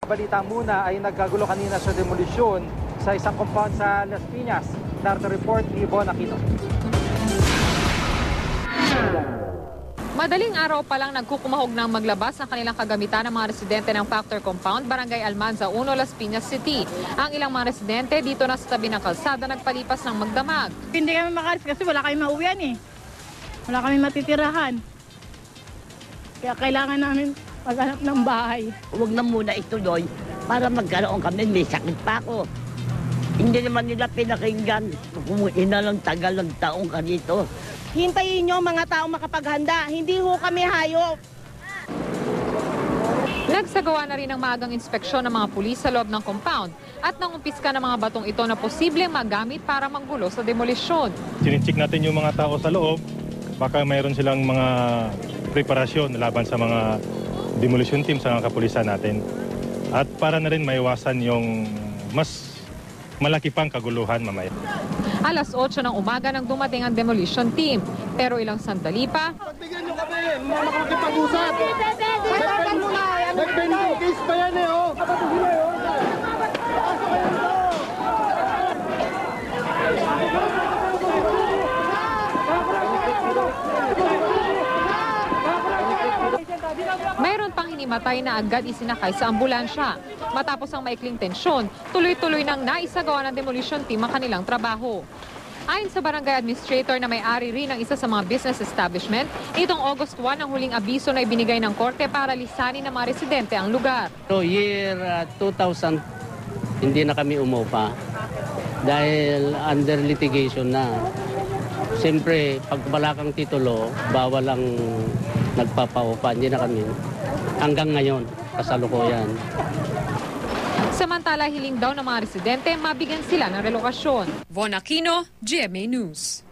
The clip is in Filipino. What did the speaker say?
Balita muna ay nagkagulo kanina sa demolisyon sa isang compound sa Las Piñas. Narito report ni Von Aquino. Madaling araw pa lang nagkukumahog ng maglabas ng kanilang kagamitan ng mga residente ng Factor Compound, Barangay Almanza 1, Las Piñas City. Ang ilang mga residente dito na sa tabi ng kalsada nagpalipas ng magdamag. Hindi kami makalis kasi wala kami mauwian eh. Wala kami matitirahan. Kaya kailangan namin maghanap ng bahay. Huwag na muna ituloy para magkaroon kami. May sakit pa ako. Hindi naman nila pinakinggan. Kung inalang tagal ng taong ka dito. Hintayin nyo mga tao makapaghanda. Hindi ho kami hayop. Nagsagawa na rin ng maagang inspeksyon ng mga pulis sa loob ng compound at nangumpiska ng mga batong ito na posibleng magamit para manggulo sa demolisyon. Sinicheck natin yung mga tao sa loob. Baka mayroon silang mga preparasyon laban sa mga demolition team sa mga kapulisan natin. At para na rin maiwasan yung mas malaki pang kaguluhan mamaya. Alas 8 ng umaga nang dumating ang demolition team. Pero ilang sandali pa, Pagbigyan nyo kami, makakapag-usap. Nag-pending case pa yan eh, oh. mayroon pang hinimatay na agad isinakay sa ambulansya. Matapos ang maikling tensyon, tuloy-tuloy nang naisagawa ng demolition team ang kanilang trabaho. Ayon sa barangay administrator na may-ari rin ng isa sa mga business establishment, itong August 1 ang huling abiso na ibinigay ng korte para lisanin ng mga residente ang lugar. So year 2000, hindi na kami umupa dahil under litigation na. Siyempre, pag wala kang titulo, bawal ang nagpapaupa. Hindi na kami. Hanggang ngayon, kasalukuyan. Samantala, hiling daw ng mga residente, mabigyan sila ng relokasyon. Von Aquino, GMA News.